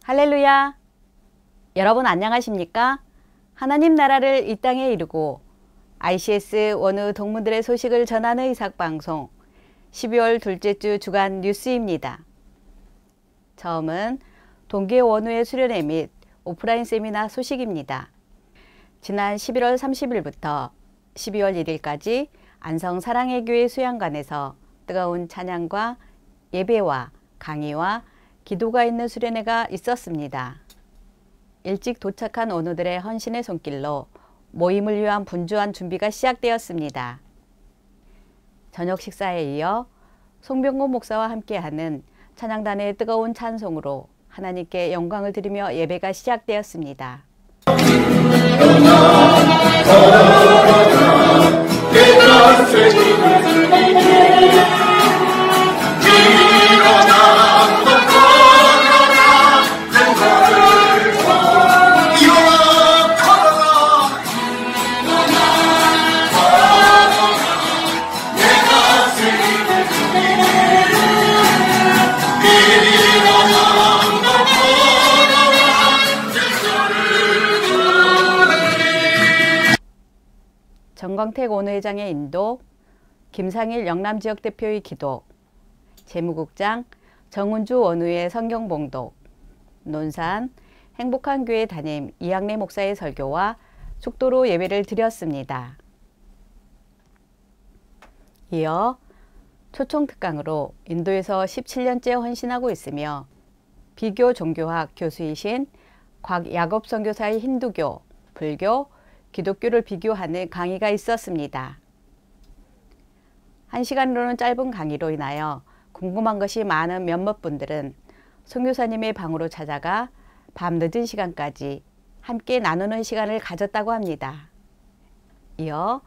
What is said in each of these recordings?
할렐루야! 여러분 안녕하십니까? 하나님 나라를 이 땅에 이루고 ICS 원우 동문들의 소식을 전하는 이삭방송 12월 둘째 주 주간 뉴스입니다. 처음은 동계 원우의 수련회 및 오프라인 세미나 소식입니다. 지난 11월 30일부터 12월 1일까지 안성 사랑의 교회 수양관에서 뜨거운 찬양과 예배와 강의와 기도가 있는 수련회가 있었습니다. 일찍 도착한 원우들의 헌신의 손길로 모임을 위한 분주한 준비가 시작되었습니다. 저녁 식사에 이어 송병곤 목사와 함께하는 찬양단의 뜨거운 찬송으로 하나님께 영광을 드리며 예배가 시작되었습니다. 정광택 원우회장의 인도, 김상일 영남지역 대표의 기도, 재무국장 정은주 원우의 성경봉독, 논산 행복한 교회 담임 이학래 목사의 설교와 축도로 예배를 드렸습니다. 이어 초청특강으로 인도에서 17년째 헌신하고 있으며 비교 종교학 교수이신 곽야겁 선교사의 힌두교, 불교, 기독교를 비교하는 강의가 있었습니다. 1시간으로는 짧은 강의로 인하여 궁금한 것이 많은 몇몇 분들은 선교사님의 방으로 찾아가 밤 늦은 시간까지 함께 나누는 시간을 가졌다고 합니다. 이어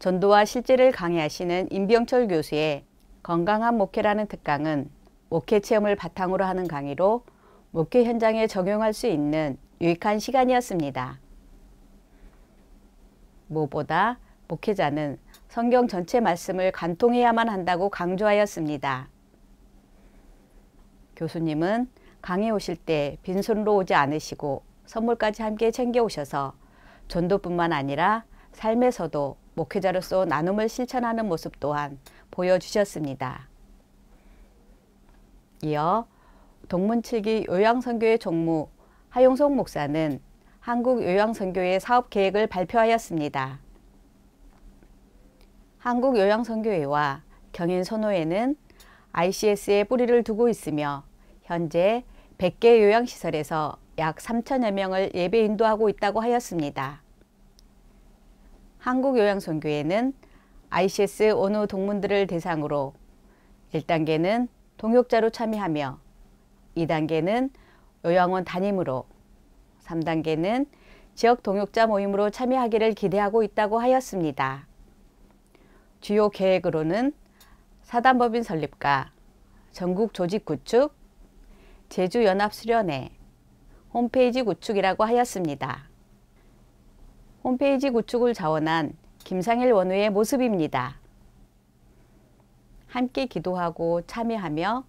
전도와 실제를 강의하시는 임병철 교수의 건강한 목회라는 특강은 목회 체험을 바탕으로 하는 강의로 목회 현장에 적용할 수 있는 유익한 시간이었습니다. 무엇보다 목회자는 성경 전체 말씀을 관통해야만 한다고 강조하였습니다. 교수님은 강의 오실 때 빈손으로 오지 않으시고 선물까지 함께 챙겨오셔서 전도뿐만 아니라 삶에서도 목회자로서 나눔을 실천하는 모습 또한 보여주셨습니다. 이어 동문 7기 요양선교회 총무 하용석 목사는 한국요양선교회 사업계획을 발표하였습니다. 한국요양선교회와 경인선호회는 ICS에 뿌리를 두고 있으며 현재 100개 요양시설에서 약 3천여 명을 예배 인도하고 있다고 하였습니다. 한국요양선교회는 ICS 원우 동문들을 대상으로 1단계는 동역자로 참여하며 2단계는 요양원 담임으로 3단계는 지역 동역자 모임으로 참여하기를 기대하고 있다고 하였습니다. 주요 계획으로는 사단법인 설립과 전국 조직 구축, 제주연합수련회, 홈페이지 구축이라고 하였습니다. 홈페이지 구축을 자원한 김상일 원우의 모습입니다. 함께 기도하고 참여하며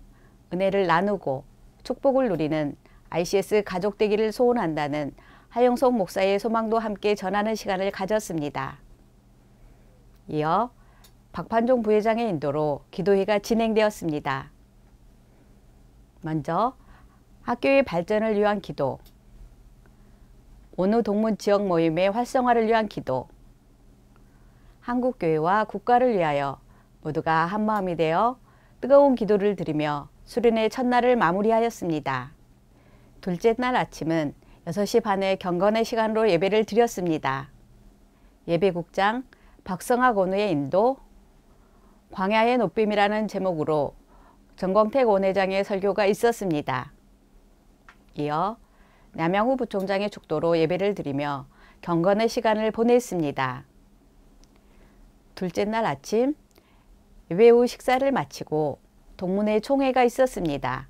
은혜를 나누고 축복을 누리는 ICS 가족 되기를 소원한다는 하용석 목사의 소망도 함께 전하는 시간을 가졌습니다. 이어 박판종 부회장의 인도로 기도회가 진행되었습니다. 먼저 학교의 발전을 위한 기도, 원우 동문 지역 모임의 활성화를 위한 기도, 한국교회와 국가를 위하여 모두가 한마음이 되어 뜨거운 기도를 드리며 수련회 첫날을 마무리하였습니다. 둘째 날 아침은 6시 반에 경건의 시간으로 예배를 드렸습니다. 예배국장 박성학 원우의 인도, 광야의 높임이라는 제목으로 정광택 원회장의 설교가 있었습니다. 이어 남양우 부총장의 축도로 예배를 드리며 경건의 시간을 보냈습니다. 둘째 날 아침 예배 후 식사를 마치고 동문회 총회가 있었습니다.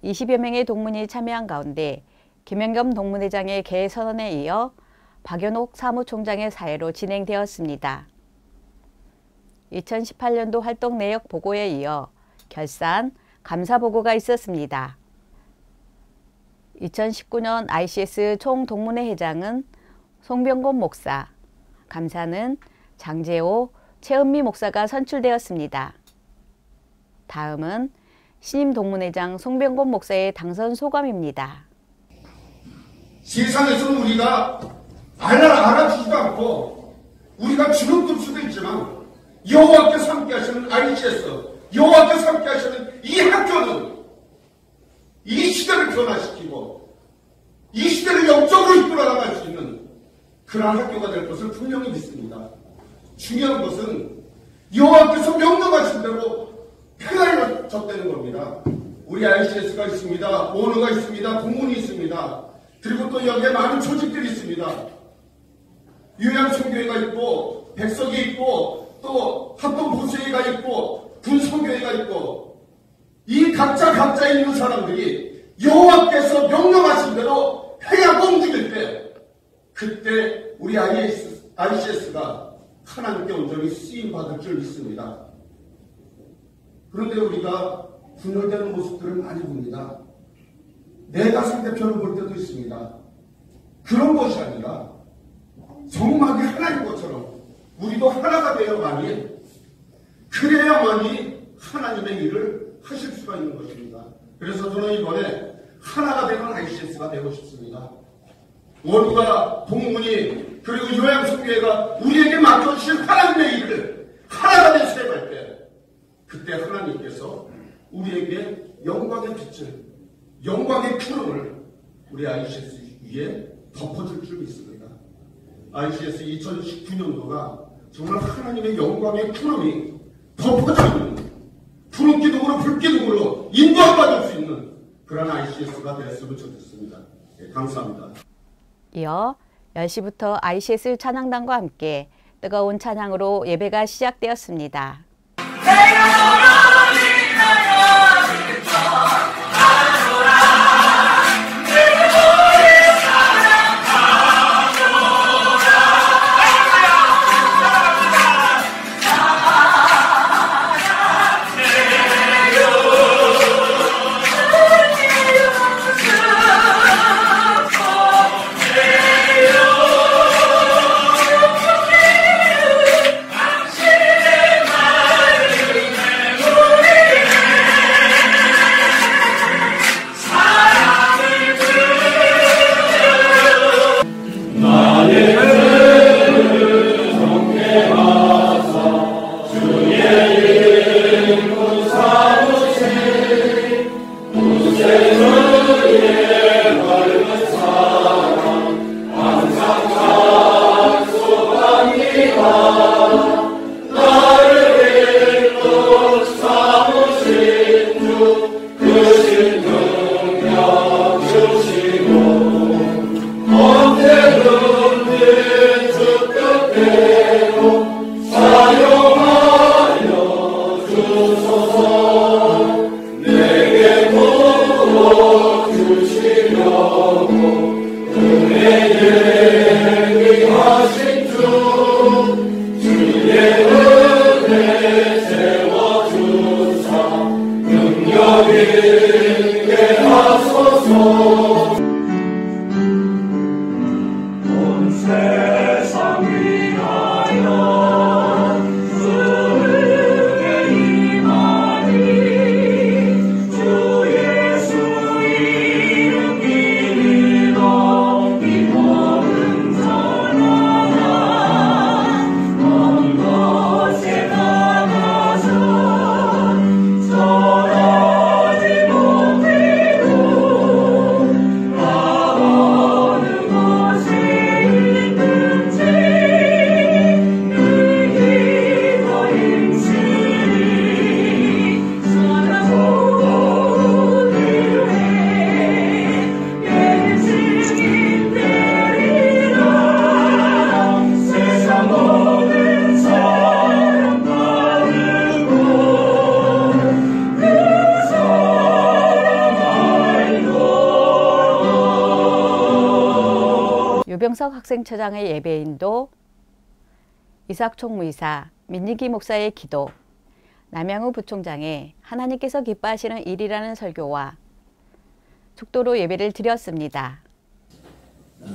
20여 명의 동문이 참여한 가운데 김영겸 동문회장의 개회 선언에 이어 박연옥 사무총장의 사회로 진행되었습니다. 2018년도 활동 내역 보고에 이어 결산, 감사 보고가 있었습니다. 2019년 ICS 총동문회 회장은 송병곤 목사, 감사는 장재호, 최은미 목사가 선출되었습니다. 다음은 신임 동문회장 송병곤 목사의 당선 소감입니다. 세상에서는 우리가 알아주지도 않고 우리가 주눅들 수도 있지만 여호와께서 함께 하시는 ICS, 여호와께서 함께 하시는 이 학교는 이 시대를 변화시키고 이 시대를 영적으로 이끌어 나갈 수 있는 그러한 학교가 될 것을 분명히 믿습니다. 중요한 것은 여호와께서 명령하신 대로 행하여 졌다는 겁니다. 우리 ICS가 있습니다. 오너가 있습니다. 동문이 있습니다. 그리고 또 여기에 많은 조직들이 있습니다. 요양선교회가 있고 백석이 있고 또 합동보수회가 있고 군선교회가 있고 이 각자 있는 사람들이 여호와께서 명령하신 대로 행하고 움직일 때 그때 우리 ICS가 하나님께 온전히 쓰임받을 줄 믿습니다. 그런데 우리가 분열되는 모습들을 많이 봅니다. 내가 상대편을 볼 때도 있습니다. 그런 것이 아니라 정막이 하나인 것처럼 우리도 하나가 되어야만이 그래야만이 하나님의 일을 하실 수가 있는 것입니다. 그래서 저는 이번에 하나가 되는 ICS가 되고 싶습니다. 원우가 동문이 그리고 요양선교회가 우리에게 맡겨주신 하나님의 일을 하나가 돼서 해갈 때 그때 하나님께서 우리에게 영광의 빛을 영광의 푸름을 우리 ICS 위에 덮어줄 줄 믿습니다. ICS 2019년도가 정말 하나님의 영광의 푸름이 덮어져 있는 푸른 기둥으로 불기둥으로 인도받을 수 있는 그런 ICS가 되었으면 좋겠습니다. 네, 감사합니다. 이어 10시부터 ICS 찬양단과 함께 뜨거운 찬양으로 예배가 시작되었습니다. 유병석 학생처장의 예배인도, 이삭 총무이사, 민니기 목사의 기도, 남양우 부총장의 하나님께서 기뻐하시는 일이라는 설교와 축도로 예배를 드렸습니다.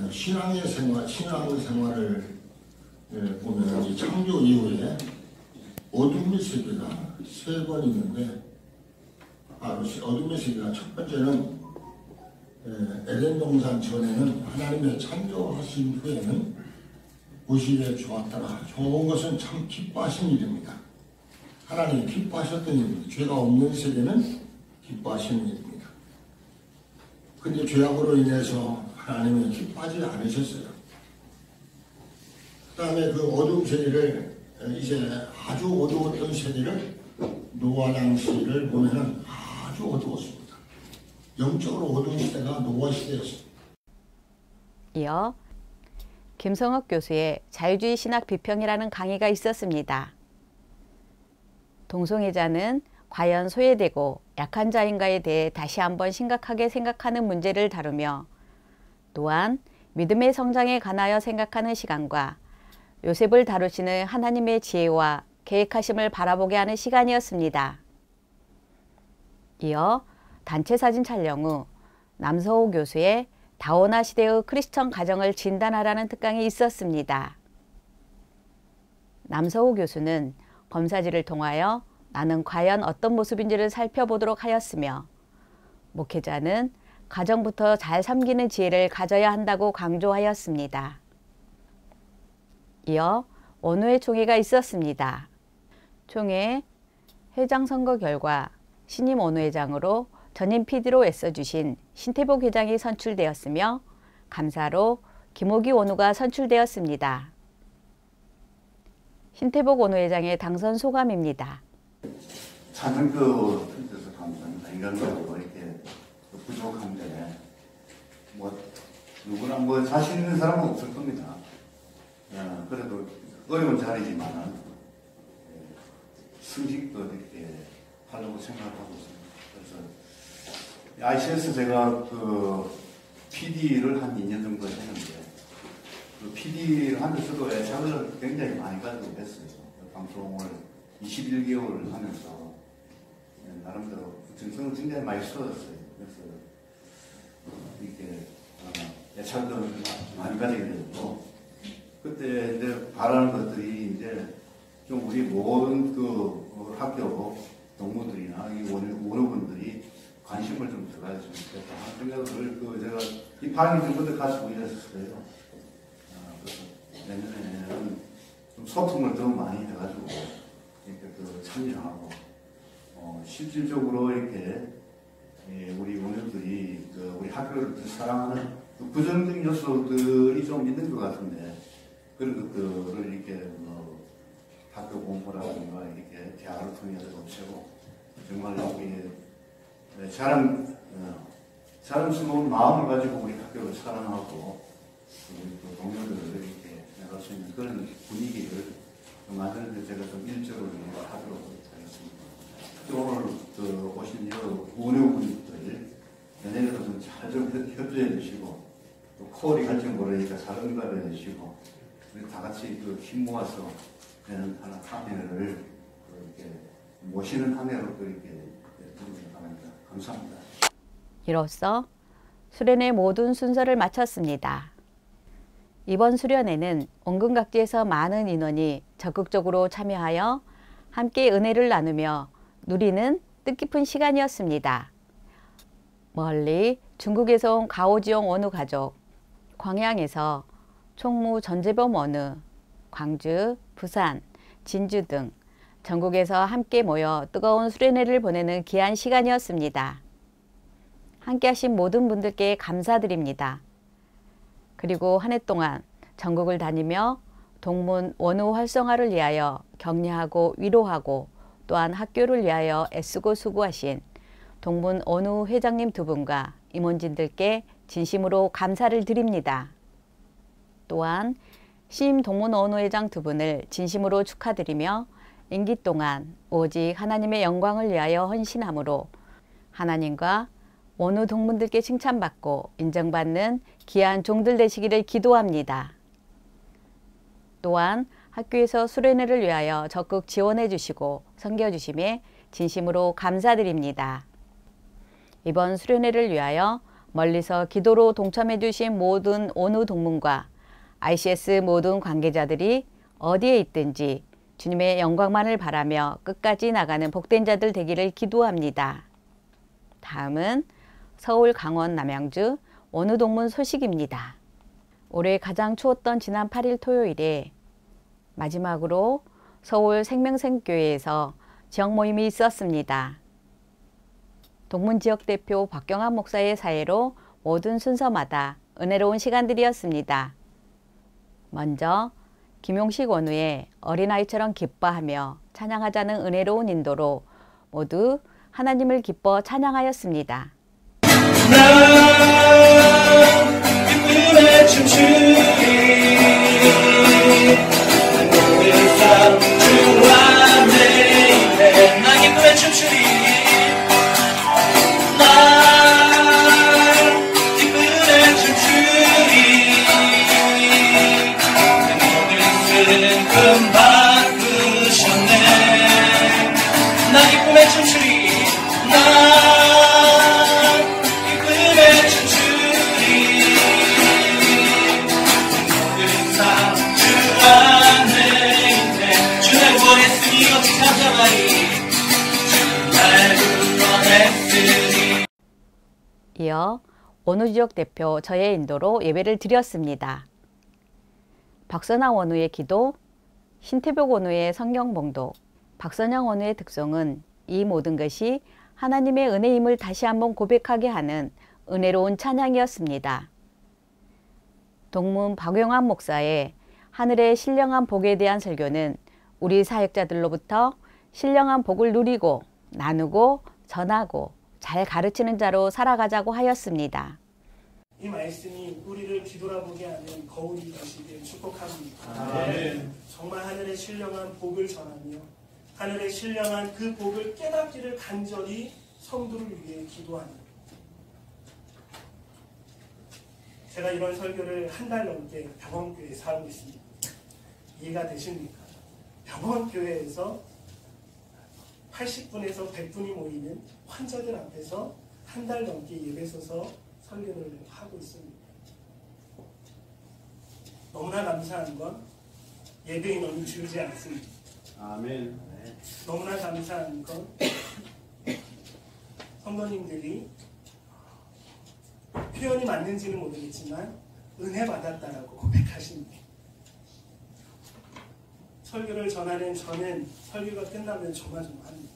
신앙생활을 보면 이 창조 이후에 어둠의 세계가 3번 있는데, 어둠의 세계가 첫 번째는 에덴 동산 전에는 하나님의 창조하신 후에는 보시기에 좋았더라. 좋은 것은 참 기뻐하신 일입니다. 하나님이 기뻐하셨던 일입니다. 죄가 없는 세계는 기뻐하시는 일입니다. 근데 죄악으로 인해서 하나님이 기뻐하지 않으셨어요. 그 다음에 그 어두운 세계를 이제 아주 어두웠던 세계를 노아 당시를 보면은 아주 어두웠습니다. 영적으로 어두운 시대가 노아 시대였습니다. 이어 김성학 교수의 자유주의 신학 비평이라는 강의가 있었습니다. 동성애자는 과연 소외되고 약한 자인가에 대해 다시 한번 심각하게 생각하는 문제를 다루며, 또한 믿음의 성장에 관하여 생각하는 시간과 요셉을 다루시는 하나님의 지혜와 계획하심을 바라보게 하는 시간이었습니다. 이어 단체 사진 촬영 후 남서호 교수의 다원화 시대의 크리스천 가정을 진단하라는 특강이 있었습니다. 남서호 교수는 검사지를 통하여 나는 과연 어떤 모습인지를 살펴보도록 하였으며, 목회자는 가정부터 잘 섬기는 지혜를 가져야 한다고 강조하였습니다. 이어 원후회 총회가 있었습니다. 총회 회장 선거 결과 신임 원후회장으로 전임 PD로 애써주신 신태복 회장이 선출되었으며, 감사로 김호기 원후가 선출되었습니다. 신태복 원후회장의 당선 소감입니다. 저는 뜻에서 감사합니다. 인간적으로 이렇게 부족한데, 누구나 자신 있는 사람은 없을 겁니다. 그래도 어려운 자리지만 승식도 이렇게 하려고 생각하고 있습니다. 그래서 ICS 제가 PD를 한 2년 정도 했는데, PD를 하면서도 애착을 굉장히 많이 가지고 했어요. 방송을 21개월을 하면서 나름대로 정성을 굉장히 많이 쏟았어요. 그래서 이렇게 애착을 많이 가지게 되고, 그때 이제 바라는 것들이 이제 좀 우리 모든 학교 동문들이나 이 원후분들이 관심을 좀 더 가졌으면 좋겠다 하는 생각을 제가 이 방이 전부터 가지고 있었어요. 그래서 내년에는 좀 소통을 더 많이 해가지고 이렇게 참여하고 실질적으로 이렇게 우리 원후들이 우리 학교를 사랑하는 부정적인 요소들이 좀 있는 것 같은데, 그런 것들을 이렇게 학교 공부라든가 이렇게 대학을 통해서 없애고 정말 이렇게 자랑스러운 마음을 가지고 우리 학교를 사랑하고 우리 동료들을 이렇게 나갈 수 있는 그런 분위기를 만드는 데 제가 좀 일조를 하도록 하겠습니다. 오늘 오신 원후분들 내년에도 좀 잘 좀 협조해 주시고, 또 코어리 갈지 모르니까 잘 응답해 주시고, 우리 다 같이 힘 모아서 내년 한 해를 이렇게 모시는 한 해로 또 이렇게 드리기 바랍니다. 감사합니다. 이로써 수련회 모든 순서를 마쳤습니다. 이번 수련회는 원근각지에서 많은 인원이 적극적으로 참여하여 함께 은혜를 나누며 누리는 뜻깊은 시간이었습니다. 멀리 중국에서 온 가오지용 원후 가족, 광양에서 총무 전재범 원후, 광주, 부산, 진주 등 전국에서 함께 모여 뜨거운 수련회를 보내는 귀한 시간이었습니다. 함께 하신 모든 분들께 감사드립니다. 그리고 한 해 동안 전국을 다니며 동문 원후 활성화를 위하여 격려하고 위로하고, 또한 학교를 위하여 애쓰고 수고하신 동문 원후 회장님 두 분과 임원진들께 진심으로 감사를 드립니다. 또한 신임 동문 원후회장 두 분을 진심으로 축하드리며, 임기 동안 오직 하나님의 영광을 위하여 헌신함으로 하나님과 원후 동문들께 칭찬받고 인정받는 귀한 종들 되시기를 기도합니다. 또한 학교에서 수련회를 위하여 적극 지원해 주시고 섬겨주심에 진심으로 감사드립니다. 이번 수련회를 위하여 멀리서 기도로 동참해 주신 모든 온누 동문과 ICS 모든 관계자들이 어디에 있든지 주님의 영광만을 바라며 끝까지 나가는 복된 자들 되기를 기도합니다. 다음은 서울, 강원, 남양주 온누 동문 소식입니다. 올해 가장 추웠던 지난 8일 토요일에 마지막으로 서울 생명샘교회에서 지역 모임이 있었습니다. 동문 지역 대표 박경환 목사의 사회로 모든 순서마다 은혜로운 시간들이었습니다. 먼저 김용식 원우의 어린아이처럼 기뻐하며 찬양하자는 은혜로운 인도로 모두 하나님을 기뻐 찬양하였습니다. 기쁨에 춤추리 모든 삶 주 안에 있네 나 기쁨에 춤추리 나 기쁨에 춤추리 내 모든 슬픔 바꾸셨네 나 기쁨에 춤추리 이어 원우 지역 대표 저의 인도로 예배를 드렸습니다. 박선아 원우의 기도, 신태복 원우의 성경 봉독, 박선영 원우의 특성은 이 모든 것이 하나님의 은혜임을 다시 한번 고백하게 하는 은혜로운 찬양이었습니다. 동문 박용환 목사의 하늘의 신령한 복에 대한 설교는 우리 사역자들로부터 신령한 복을 누리고 나누고 전하고 잘 가르치는 자로 살아가자고 하였습니다. 이 말씀이 우리를 뒤돌아보게 하는 거울이 되시길 축복합니다. 아멘. 정말 하늘의 신령한 복을 전하며 하늘의 신령한 그 복을 깨닫기를 간절히 성도를 위해 기도합니다. 제가 이런 설교를 한 달 넘게 병원교회에 살고 있습니다. 이해가 되십니까? 병원교회에서 80분에서 100분이 모이는 환자들 앞에서 한 달 넘게 예배 서서 설교를 하고 있습니다. 너무나 감사한 건 예배 인원이 줄지 않습니다. 아멘. 너무나 감사한 건 성도님들이 표현이 맞는지는 모르겠지만 은혜 받았다라고 고백하십니다. 설교를 전하는 저는 설교가 끝나면 조마조마합니다.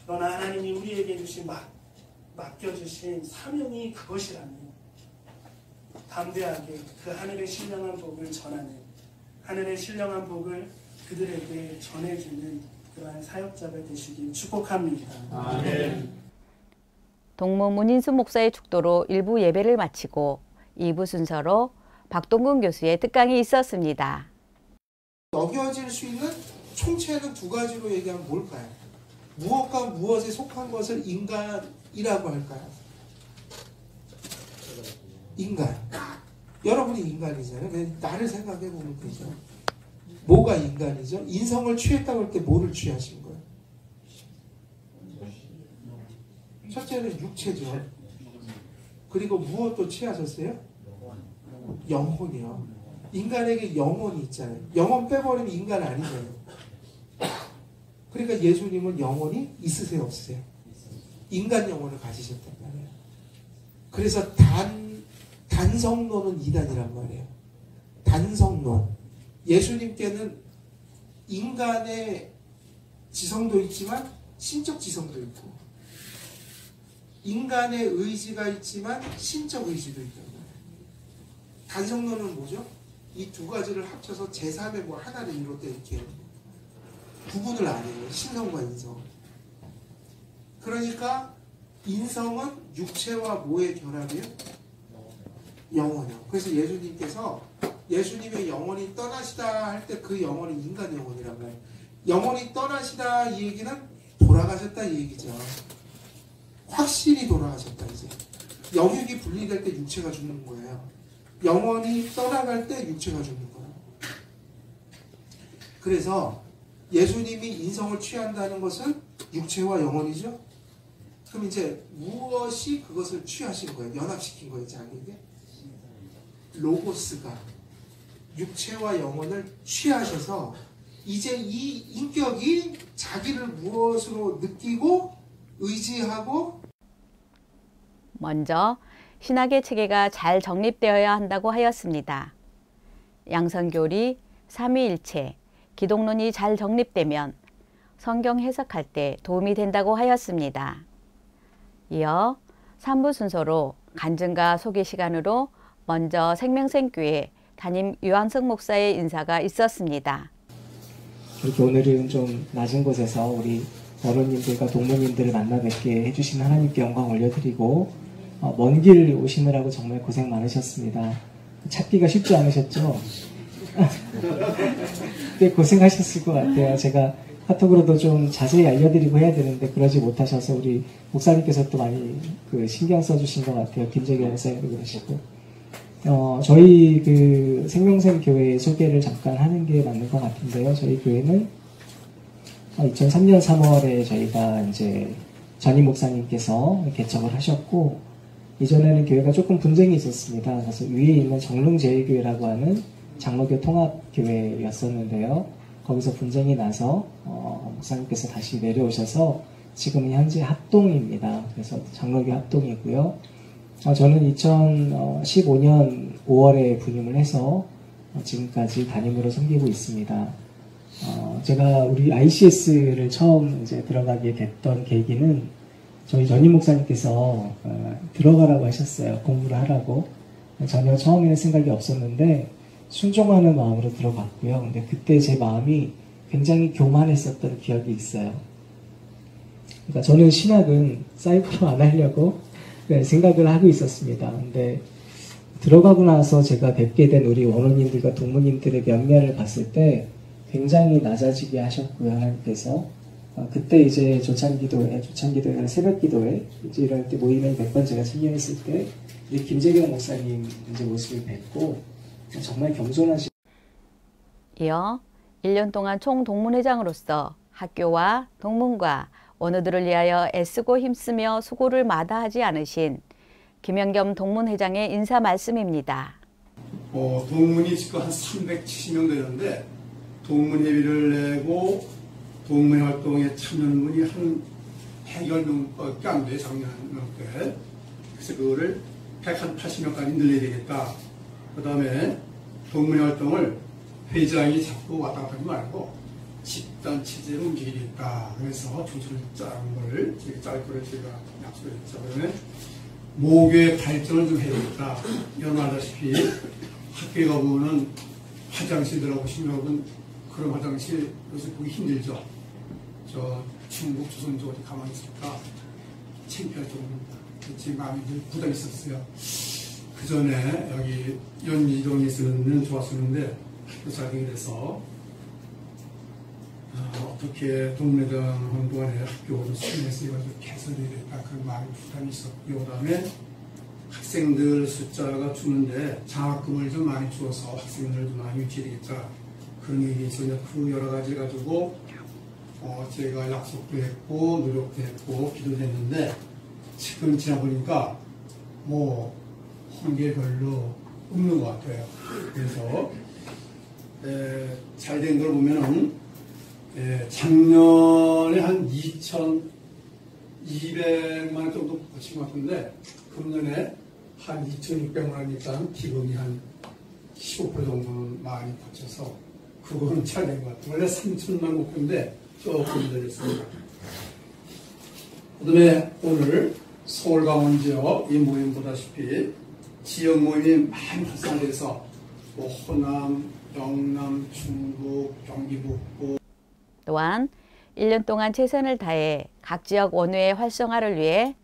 그러나 하나님이 우리에게 주신 맡겨주신 사명이 그것이라면 담대하게 그 하늘의 신령한 복을 전하는 하늘의 신령한 복을 그들에게 전해주는 그러한 사역자가 되시길 축복합니다. 아멘. 동문 문인수 목사의 축도로 1부 예배를 마치고 2부 순서로 박동근 교수의 특강이 있었습니다. 여겨질 수 있는 총체는 두 가지로 얘기하면 뭘까요? 무엇과 무엇에 속한 것을 인간이라고 할까요? 인간. 여러분이 인간이잖아요. 나를 생각해 보면 되죠. 뭐가 인간이죠? 인성을 취했다고 할 때 뭐를 취하신 거예요? 첫째는 육체죠. 그리고 무엇도 취하셨어요? 영혼이요. 인간에게 영혼이 있잖아요. 영혼 빼버리면 인간 아니잖아요. 그러니까 예수님은 영혼이 있으세요, 없으세요? 인간 영혼을 가지셨단 말이에요. 그래서 단성론은 이단이란 말이에요. 단성론. 예수님께는 인간의 지성도 있지만 신적 지성도 있고 인간의 의지가 있지만 신적 의지도 있단 말이에요. 단성론은 뭐죠? 이 두 가지를 합쳐서 제3의 뭐 하나를 이룰 때 이렇게 구분을 안 해요. 신성과 인성. 그러니까 인성은 육체와 뭐의 결합이에요? 영혼이요. 그래서 예수님께서 예수님의 영혼이 떠나시다 할 때 그 영혼이 인간 영혼이란 말이에요. 영혼이 떠나시다 이 얘기는 돌아가셨다 이 얘기죠. 확실히 돌아가셨다 이제. 영육이 분리될 때 육체가 죽는 거예요. 영혼이 떠나갈 때 육체가 죽는 거예요. 그래서 예수님이 인성을 취한다는 것은 육체와 영혼이죠. 그럼 이제 무엇이 그것을 취하신 거예요? 연합시킨 거예요, 자기에게? 로고스가 육체와 영혼을 취하셔서 이제 이 인격이 자기를 무엇으로 느끼고 의지하고 먼저 신학의 체계가 잘 정립되어야 한다고 하였습니다. 양선교리, 삼위일체, 기독론이 잘 정립되면 성경 해석할 때 도움이 된다고 하였습니다. 이어 3부 순서로 간증과 소개 시간으로 먼저 생명생교회 담임 유한석 목사의 인사가 있었습니다. 이렇게 오늘은 좀 낮은 곳에서 우리 어른님들과 동무님들을 만나 뵙게 해주신 하나님께 영광 올려드리고 먼 길 오시느라고 정말 고생 많으셨습니다. 찾기가 쉽지 않으셨죠? 꽤 고생하셨을 것 같아요. 제가 카톡으로도 좀 자세히 알려드리고 해야 되는데 그러지 못하셔서 우리 목사님께서 또 많이 신경 써주신 것 같아요. 김재경 목사님도 그러시고. 저희 생명샘 교회 소개를 잠깐 하는 게 맞는 것 같은데요. 저희 교회는 2003년 3월에 저희가 이제 전임 목사님께서 개척을 하셨고, 이전에는 교회가 조금 분쟁이 있었습니다. 그래서 위에 있는 정릉제일교회라고 하는 장로교 통합교회였었는데요. 거기서 분쟁이 나서 목사님께서 다시 내려오셔서 지금은 현재 합동입니다. 그래서 장로교 합동이고요. 저는 2015년 5월에 부임을 해서 지금까지 담임으로 섬기고 있습니다. 제가 우리 ICS를 처음 이제 들어가게 됐던 계기는 저희 전임 목사님께서 들어가라고 하셨어요. 공부를 하라고. 전혀 처음에는 생각이 없었는데 순종하는 마음으로 들어갔고요. 근데 그때 제 마음이 굉장히 교만했었던 기억이 있어요. 그러니까 저는 신학은 사이코로 안 하려고 생각을 하고 있었습니다. 근데 들어가고 나서 제가 뵙게 된 우리 원로님들과 동무님들의 면면을 봤을 때 굉장히 낮아지게 하셨고요. 하나님께서 그때 이제 조찬기도회, 새벽기도회 이제 이럴 때 모임에 몇 번 제가 참여했을 때 김재경 목사님 이제 모습을 뵙고 정말 겸손하신. 이어 1년 동안 총동문회장으로서 학교와 동문과 원우들을 위하여 애쓰고 힘쓰며 수고를 마다하지 않으신 김영겸 동문회장의 인사 말씀입니다. 동문이 지금 한 370명 되는데 동문회비를 내고 동문회 활동에 참여하는 분이 한 100여 명밖에 안 돼요. 작년 때. 그래서 그거를 180명까지 늘려야 되겠다. 그 다음에 동문회 활동을 회장이 자꾸 왔다 갔다 하지 말고 집단 체제로 움직이겠다. 그래서 조직을 짤 거를 제가 약속했죠. 그러면 모교의 발전을 좀 해야겠다. 여러분 알다시피 학교에 가보면 화장실 들어보시면 그런 화장실 요새 보기 힘들죠. 저 중국 조선족 어디 가만히 있을까 창피할 정도입니다. 제 마음이 늘 부담이 있었어요. 그 전에 여기 연희동에 있으면 좋았었는데 학교 사정이 돼서 어떻게 동네당 하는 동안에 학교를 수행해서 이걸 개설해야 되겠다 그런 마음이 부담이 있었고요. 그 다음에 학생들 숫자가 주는데 장학금을 좀 많이 주어서 학생들을 좀 많이 유치해야 되겠다 그런 얘기 있었는데 그 여러 가지 가지고 제가 약속도 했고 노력도 했고 기도도 했는데 지금 지나보니까 한 게 별로 없는 것 같아요. 그래서 잘 된 걸 보면은 작년에 한 2,200만 원 정도 거친 것 같은데 금년에 한 2,600만 원이니까 기금이 한 15% 정도는 많이 거쳐서 그거는 잘 된 것 같아요. 원래 3,000만 목표인데 조금 늘렸습니다. 그 다음에 오늘 서울 강원 지역 이 모임 보다시피 지역 모임이 많이 활성화돼서 호남, 영남, 충북, 경기 북부 또한 1년 동안 최선을 다해 각 지역 원우의 활성화를 위해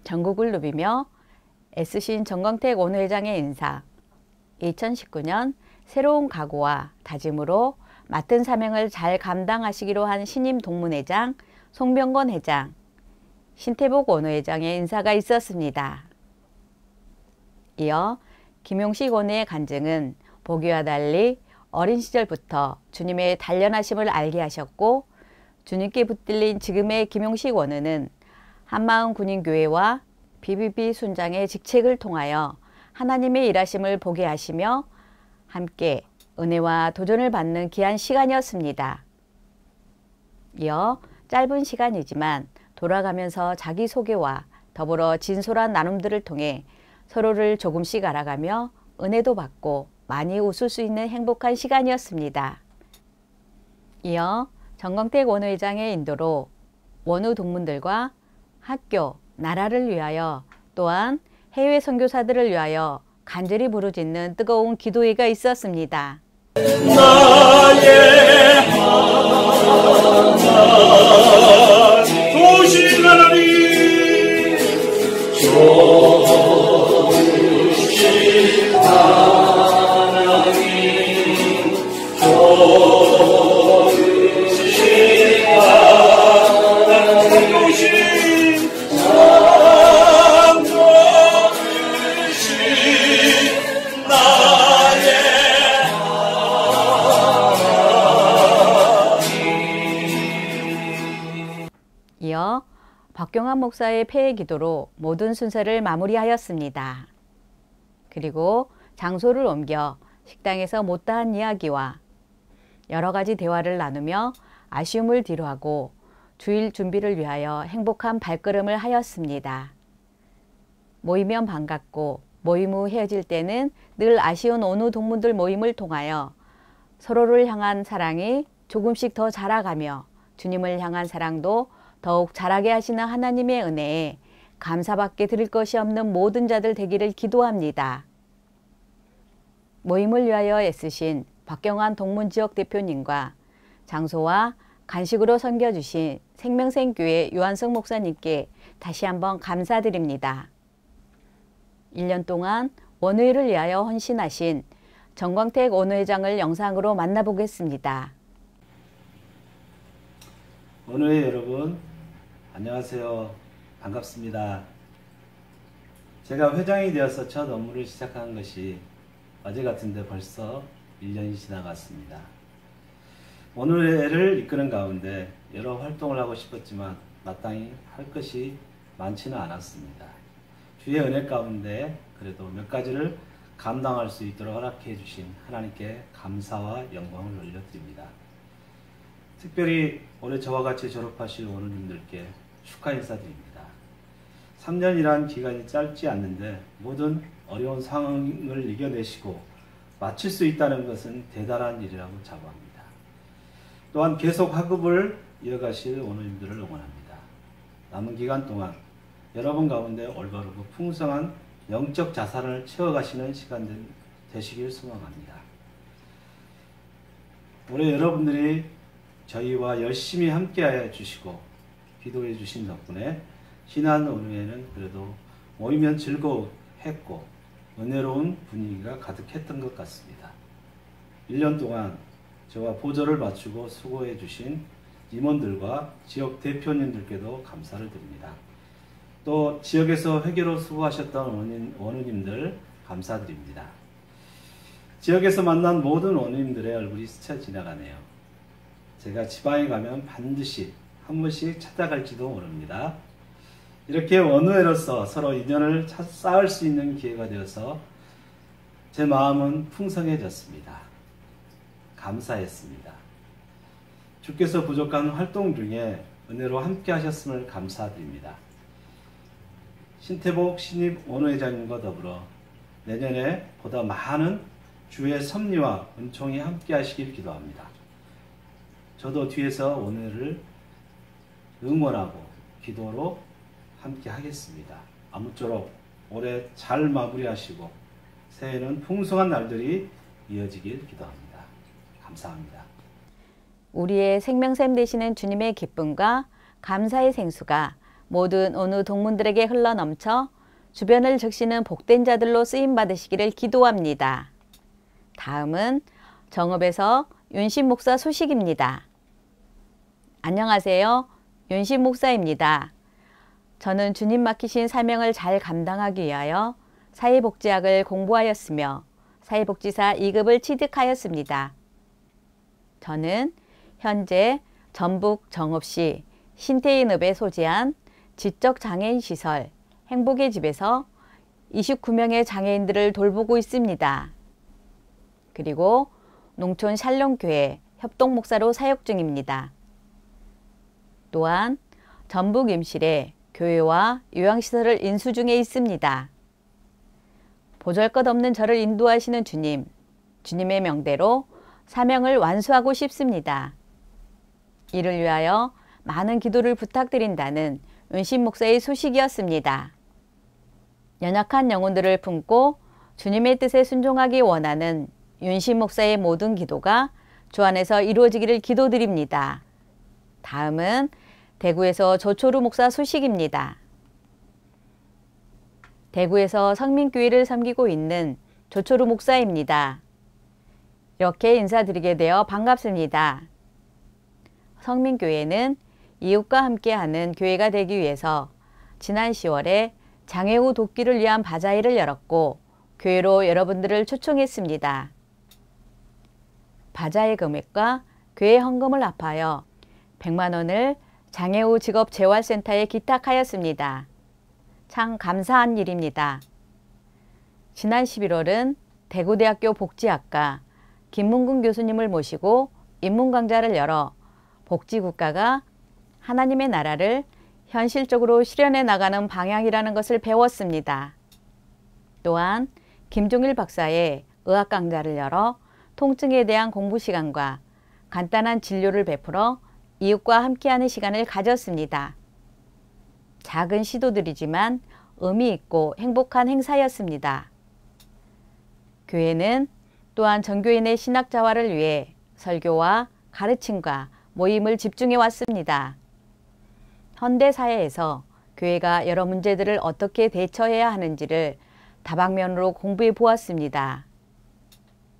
전국을 누비며 애쓰신 정광택 원우회장의 인사, 2019년 새로운 각오와 다짐으로 맡은 사명을 잘 감당하시기로 한 신임 동문회장 송병건 회장, 신태복 원우회장의 인사가 있었습니다. 이어 김용식 원우의 간증은 보기와 달리 어린 시절부터 주님의 단련하심을 알게 하셨고 주님께 붙들린 지금의 김용식 원우는 한마음 군인교회와 BBB 순장의 직책을 통하여 하나님의 일하심을 보게 하시며 함께 은혜와 도전을 받는 귀한 시간이었습니다. 이어 짧은 시간이지만 돌아가면서 자기소개와 더불어 진솔한 나눔들을 통해 서로를 조금씩 알아가며 은혜도 받고 많이 웃을 수 있는 행복한 시간이었습니다. 이어 정광택 원우회장의 인도로 원우 동문들과 학교, 나라를 위하여 또한 해외 선교사들을 위하여 간절히 부르짖는 뜨거운 기도회가 있었습니다. 나의 하나님 도우신 하나님 좋으신 하나님 좋으신 하나님 참 좋으신 나의 이어 박경환 목사의 폐회 기도로 모든 순서를 마무리하였습니다. 그리고 장소를 옮겨 식당에서 못다한 이야기와 여러 가지 대화를 나누며 아쉬움을 뒤로하고 주일 준비를 위하여 행복한 발걸음을 하였습니다. 모이면 반갑고 모임 후 헤어질 때는 늘 아쉬운 원우 동문들 모임을 통하여 서로를 향한 사랑이 조금씩 더 자라가며 주님을 향한 사랑도 더욱 자라게 하시는 하나님의 은혜에 감사받게 드릴 것이 없는 모든 자들 되기를 기도합니다. 모임을 위하여 애쓰신 박경환 동문지역 대표님과 장소와 간식으로 섬겨주신 생명생교회 유한석 목사님께 다시 한번 감사드립니다. 1년 동안 원우회를 위하여 헌신하신 정광택 원우회장을 영상으로 만나보겠습니다. 원우회 여러분, 안녕하세요. 반갑습니다. 제가 회장이 되어서 첫 업무를 시작한 것이 어제 같은데 벌써 1년이 지나갔습니다. 원우회를 이끄는 가운데 여러 활동을 하고 싶었지만 마땅히 할 것이 많지는 않았습니다. 주의 은혜 가운데 그래도 몇 가지를 감당할 수 있도록 허락해 주신 하나님께 감사와 영광을 올려드립니다. 특별히 올해 저와 같이 졸업하실 원우님들께 축하 인사드립니다. 3년이란 기간이 짧지 않는데 모든 어려운 상황을 이겨내시고 마칠 수 있다는 것은 대단한 일이라고 자부합니다. 또한 계속 학업을 이어가실 원우님들을 응원합니다. 남은 기간 동안 여러분 가운데 올바르고 풍성한 영적 자산을 채워가시는 시간 되시길 소망합니다. 올해 여러분들이 저희와 열심히 함께하여 주시고 기도해 주신 덕분에 신한 원우회는 그래도 모이면 즐거웠고 은혜로운 분위기가 가득했던 것 같습니다. 1년 동안 저와 보조를 맞추고 수고해 주신 임원들과 지역 대표님들께도 감사를 드립니다. 또 지역에서 회계로 수고하셨던 원우님들 감사드립니다. 지역에서 만난 모든 원우님들의 얼굴이 스쳐 지나가네요. 제가 지방에 가면 반드시 한 번씩 찾아갈지도 모릅니다. 이렇게 원우회로서 서로 인연을 쌓을 수 있는 기회가 되어서 제 마음은 풍성해졌습니다. 감사했습니다. 주께서 부족한 활동 중에 은혜로 함께 하셨음을 감사드립니다. 신태복 신입 원우회장님과 더불어 내년에 보다 많은 주의 섭리와 은총이 함께 하시길 기도합니다. 저도 뒤에서 원우회를 응원하고 기도로 함께 하겠습니다. 아무쪼록 올해 잘 마무리하시고 새해에는 풍성한 날들이 이어지길 기도합니다. 감사합니다. 우리의 생명샘 되시는 주님의 기쁨과 감사의 생수가 모든 원우 동문들에게 흘러넘쳐 주변을 적시는 복된 자들로 쓰임받으시기를 기도합니다. 다음은 정읍에서 윤신 목사 소식입니다. 안녕하세요. 윤신 목사입니다. 저는 주님 맡기신 사명을 잘 감당하기 위하여 사회복지학을 공부하였으며 사회복지사 2급을 취득하였습니다. 저는 현재 전북 정읍시 신태인읍에 소재한 지적장애인 시설 행복의 집에서 29명의 장애인들을 돌보고 있습니다. 그리고 농촌 샬롬교회 협동목사로 사역 중입니다. 또한 전북 임실에 교회와 요양시설을 인수 중에 있습니다. 보잘것없는 저를 인도하시는 주님, 주님의 명대로 사명을 완수하고 싶습니다. 이를 위하여 많은 기도를 부탁드린다는 윤신 목사의 소식이었습니다. 연약한 영혼들을 품고 주님의 뜻에 순종하기 원하는 윤신 목사의 모든 기도가 주 안에서 이루어지기를 기도드립니다. 다음은 대구에서 조초루 목사 소식입니다. 대구에서 성민교회를 섬기고 있는 조초루 목사입니다. 이렇게 인사드리게 되어 반갑습니다. 성민교회는 이웃과 함께하는 교회가 되기 위해서 지난 10월에 장애우 돕기를 위한 바자회를 열었고 교회로 여러분들을 초청했습니다. 바자회 금액과 교회 헌금을 합하여 100만 원을 장애우 직업재활센터에 기탁하였습니다. 참 감사한 일입니다. 지난 11월은 대구대학교 복지학과 김문근 교수님을 모시고 인문강좌를 열어 복지국가가 하나님의 나라를 현실적으로 실현해 나가는 방향이라는 것을 배웠습니다. 또한 김종일 박사의 의학강좌를 열어 통증에 대한 공부 시간과 간단한 진료를 베풀어 이웃과 함께하는 시간을 가졌습니다. 작은 시도들이지만 의미 있고 행복한 행사였습니다. 교회는 또한 전교인의 신학자화를 위해 설교와 가르침과 모임을 집중해 왔습니다. 현대사회에서 교회가 여러 문제들을 어떻게 대처해야 하는지를 다방면으로 공부해 보았습니다.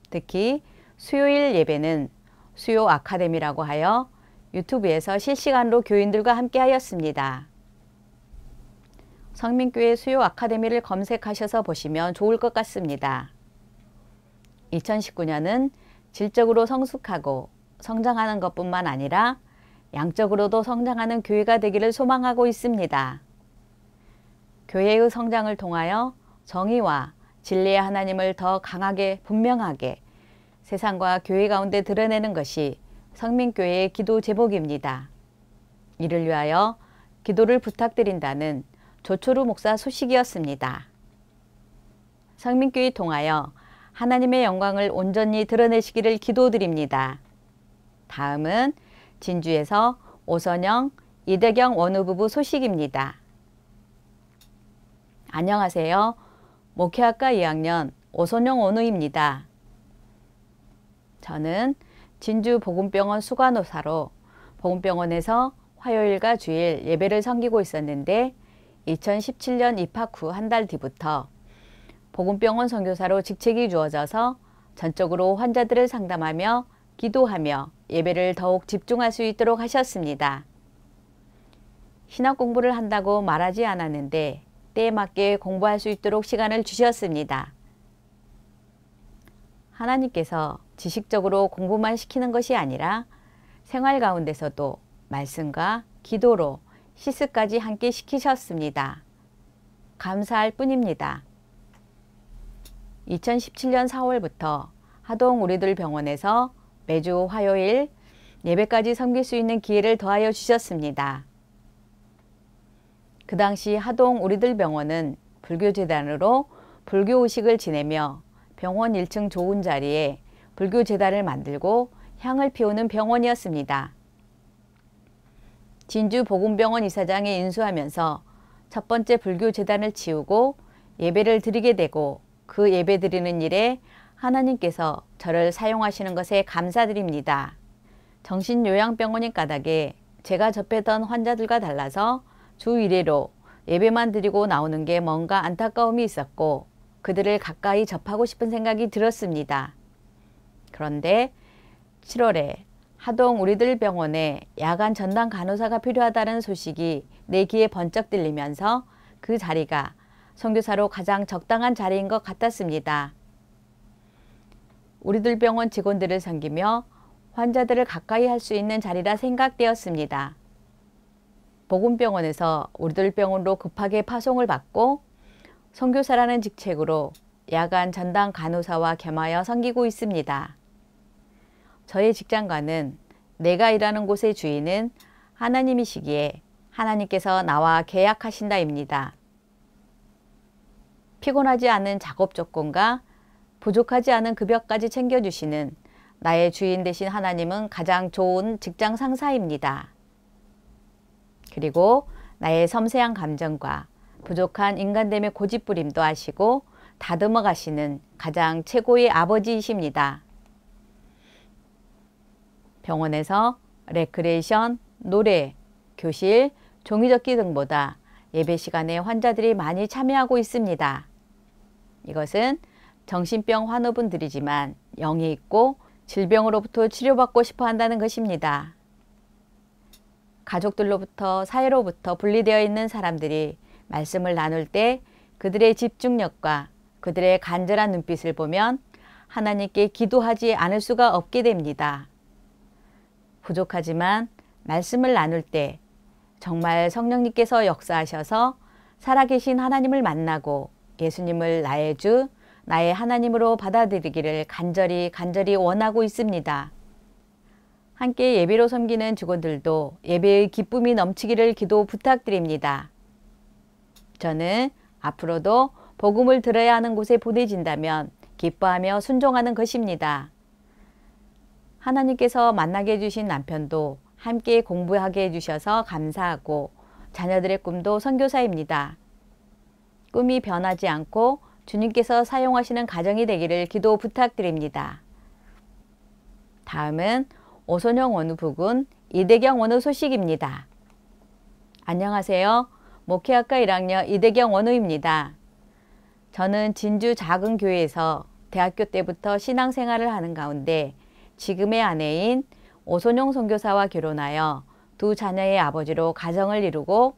특히 수요일 예배는 수요 아카데미라고 하여 유튜브에서 실시간으로 교인들과 함께 하였습니다. 성민교회 수요 아카데미를 검색하셔서 보시면 좋을 것 같습니다. 2019년은 질적으로 성숙하고 성장하는 것뿐만 아니라 양적으로도 성장하는 교회가 되기를 소망하고 있습니다. 교회의 성장을 통하여 정의와 진리의 하나님을 더 강하게 분명하게 세상과 교회 가운데 드러내는 것이 성민교회의 기도 제목입니다. 이를 위하여 기도를 부탁드린다는 조초루 목사 소식이었습니다. 성민교회 통하여 하나님의 영광을 온전히 드러내시기를 기도드립니다. 다음은 진주에서 오선영, 이대경 원우부부 소식입니다. 안녕하세요. 목회학과 2학년 오선영 원우입니다. 저는 진주 복음병원 수간호사로 복음병원에서 화요일과 주일 예배를 섬기고 있었는데 2017년 입학 후 한 달 뒤부터 복음병원 선교사로 직책이 주어져서 전적으로 환자들을 상담하며 기도하며 예배를 더욱 집중할 수 있도록 하셨습니다. 신학 공부를 한다고 말하지 않았는데 때에 맞게 공부할 수 있도록 시간을 주셨습니다. 하나님께서 지식적으로 공부만 시키는 것이 아니라 생활 가운데서도 말씀과 기도로 시스까지 함께 시키셨습니다. 감사할 뿐입니다. 2017년 4월부터 하동 우리들 병원에서 매주 화요일 예배까지 섬길 수 있는 기회를 더하여 주셨습니다. 그 당시 하동 우리들 병원은 불교재단으로 불교의식을 지내며 병원 1층 좋은 자리에 불교재단을 만들고 향을 피우는 병원이었습니다. 진주 복음병원 이사장에 인수하면서 첫 번째 불교재단을 치우고 예배를 드리게 되고 그 예배 드리는 일에 하나님께서 저를 사용하시는 것에 감사드립니다. 정신요양병원인 까닭에 제가 접했던 환자들과 달라서 주 1회로 예배만 드리고 나오는 게 뭔가 안타까움이 있었고 그들을 가까이 접하고 싶은 생각이 들었습니다. 그런데 7월에 하동 우리들 병원에 야간 전담 간호사가 필요하다는 소식이 내 귀에 번쩍 들리면서 그 자리가 선교사로 가장 적당한 자리인 것 같았습니다. 우리들 병원 직원들을 섬기며 환자들을 가까이 할 수 있는 자리라 생각되었습니다. 복음병원에서 우리들 병원으로 급하게 파송을 받고 선교사라는 직책으로 야간 전담 간호사와 겸하여 섬기고 있습니다. 저의 직장과는 내가 일하는 곳의 주인은 하나님이시기에 하나님께서 나와 계약하신다입니다. 피곤하지 않은 작업 조건과 부족하지 않은 급여까지 챙겨주시는 나의 주인 되신 하나님은 가장 좋은 직장 상사입니다. 그리고 나의 섬세한 감정과 부족한 인간됨의 고집부림도 아시고 다듬어 가시는 가장 최고의 아버지이십니다. 병원에서 레크레이션, 노래, 교실, 종이접기 등보다 예배 시간에 환자들이 많이 참여하고 있습니다. 이것은 정신병 환우분들이지만 영이 있고 질병으로부터 치료받고 싶어 한다는 것입니다. 가족들로부터 사회로부터 분리되어 있는 사람들이 말씀을 나눌 때 그들의 집중력과 그들의 간절한 눈빛을 보면 하나님께 기도하지 않을 수가 없게 됩니다. 부족하지만 말씀을 나눌 때 정말 성령님께서 역사하셔서 살아계신 하나님을 만나고 예수님을 나의 주, 나의 하나님으로 받아들이기를 간절히 원하고 있습니다. 함께 예배로 섬기는 직원들도 예배의 기쁨이 넘치기를 기도 부탁드립니다. 저는 앞으로도 복음을 들어야 하는 곳에 보내진다면 기뻐하며 순종하는 것입니다. 하나님께서 만나게 해주신 남편도 함께 공부하게 해주셔서 감사하고 자녀들의 꿈도 선교사입니다. 꿈이 변하지 않고 주님께서 사용하시는 가정이 되기를 기도 부탁드립니다. 다음은 오선영 원우 부군 이대경 원우 소식입니다. 안녕하세요. 목회학과 1학년 이대경 원우입니다. 저는 진주 작은 교회에서 대학교 때부터 신앙생활을 하는 가운데 지금의 아내인 오선용 선교사와 결혼하여 두 자녀의 아버지로 가정을 이루고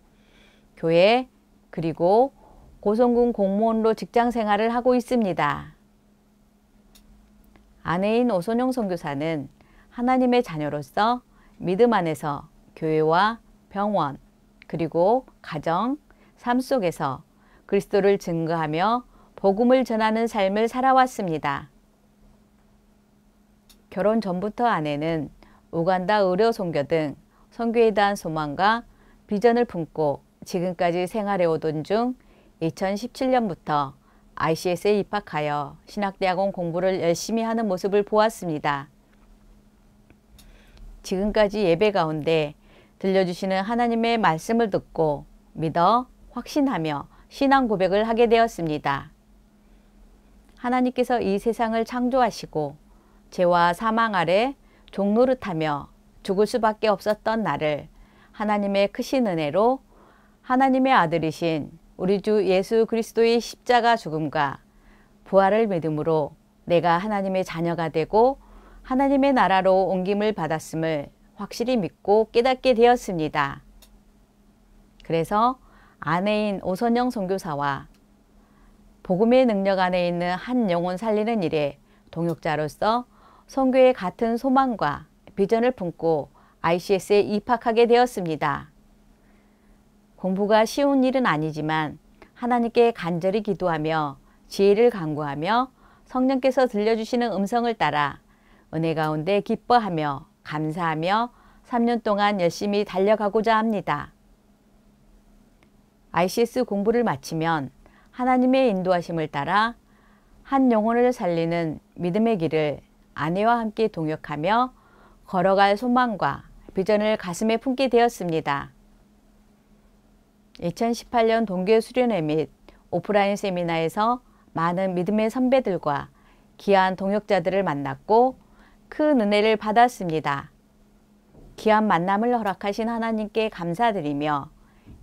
교회 그리고 고성군 공무원으로 직장생활을 하고 있습니다. 아내인 오선용 선교사는 하나님의 자녀로서 믿음 안에서 교회와 병원 그리고 가정, 삶 속에서 그리스도를 증거하며 복음을 전하는 삶을 살아왔습니다. 결혼 전부터 아내는 우간다 의료 선교 등 선교에 대한 소망과 비전을 품고 지금까지 생활해 오던 중 2017년부터 ICS에 입학하여 신학대학원 공부를 열심히 하는 모습을 보았습니다. 지금까지 예배 가운데 들려주시는 하나님의 말씀을 듣고 믿어 확신하며 신앙 고백을 하게 되었습니다. 하나님께서 이 세상을 창조하시고 죄와 사망 아래 종노릇하며 죽을 수밖에 없었던 나를 하나님의 크신 은혜로 하나님의 아들이신 우리 주 예수 그리스도의 십자가 죽음과 부활을 믿음으로 내가 하나님의 자녀가 되고 하나님의 나라로 옮김을 받았음을 확실히 믿고 깨닫게 되었습니다. 그래서 아내인 오선영 선교사와 복음의 능력 안에 있는 한 영혼 살리는 일에 동역자로서 선교의 같은 소망과 비전을 품고 ICS에 입학하게 되었습니다. 공부가 쉬운 일은 아니지만 하나님께 간절히 기도하며 지혜를 간구하며 성령께서 들려주시는 음성을 따라 은혜 가운데 기뻐하며 감사하며 3년 동안 열심히 달려가고자 합니다. ICS 공부를 마치면 하나님의 인도하심을 따라 한 영혼을 살리는 믿음의 길을 아내와 함께 동역하며 걸어갈 소망과 비전을 가슴에 품게 되었습니다. 2018년 동계 수련회 및 오프라인 세미나에서 많은 믿음의 선배들과 귀한 동역자들을 만났고 큰 은혜를 받았습니다. 귀한 만남을 허락하신 하나님께 감사드리며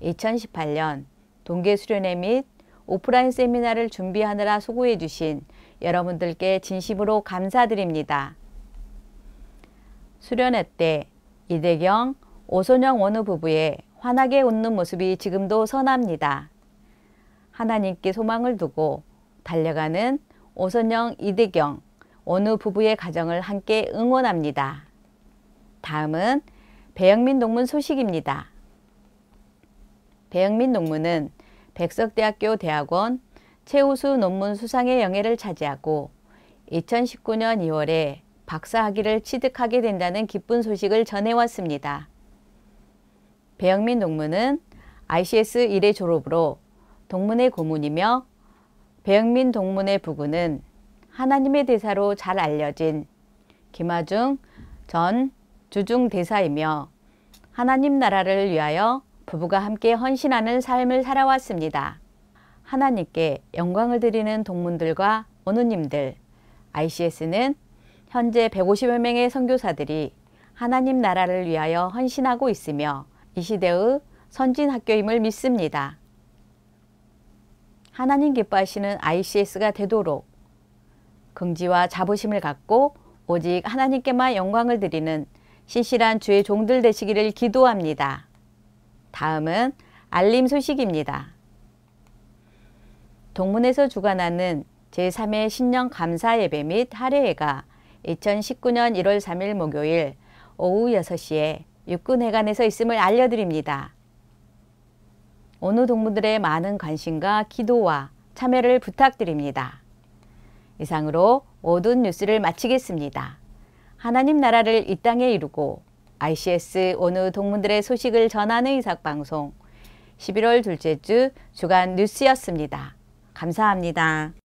2018년 동계 수련회 및 오프라인 세미나를 준비하느라 수고해 주신 여러분들께 진심으로 감사드립니다. 수련회 때 이대경, 오선영 원우 부부의 환하게 웃는 모습이 지금도 선합니다. 하나님께 소망을 두고 달려가는 오선영, 이대경, 원우 부부의 가정을 함께 응원합니다. 다음은 배영민 동문 소식입니다. 배영민 농문은 백석대학교 대학원 최우수 논문 수상의 영예를 차지하고 2019년 2월에 박사학위를 취득하게 된다는 기쁜 소식을 전해왔습니다. 배영민 농문은 ICS 1회 졸업으로 동문회 고문이며 배영민 동문회 부구는 하나님의 대사로 잘 알려진 김하중 전 주중 대사이며 하나님 나라를 위하여 부부가 함께 헌신하는 삶을 살아왔습니다. 하나님께 영광을 드리는 동문들과 원우님들, ICS는 현재 150여 명의 선교사들이 하나님 나라를 위하여 헌신하고 있으며 이 시대의 선진학교임을 믿습니다. 하나님 기뻐하시는 ICS가 되도록 긍지와 자부심을 갖고 오직 하나님께만 영광을 드리는 신실한 주의 종들 되시기를 기도합니다. 다음은 알림 소식입니다. 동문에서 주관하는 제3회 신년 감사 예배 및 할애회가 2019년 1월 3일 목요일 오후 6시에 육군회관에서 있음을 알려드립니다. 오늘 동문들의 많은 관심과 기도와 참여를 부탁드립니다. 이상으로 모든 뉴스를 마치겠습니다. 하나님 나라를 이 땅에 이루고 ICS 오늘 동문들의 소식을 전하는 이삭방송 11월 둘째 주 주간 뉴스였습니다. 감사합니다.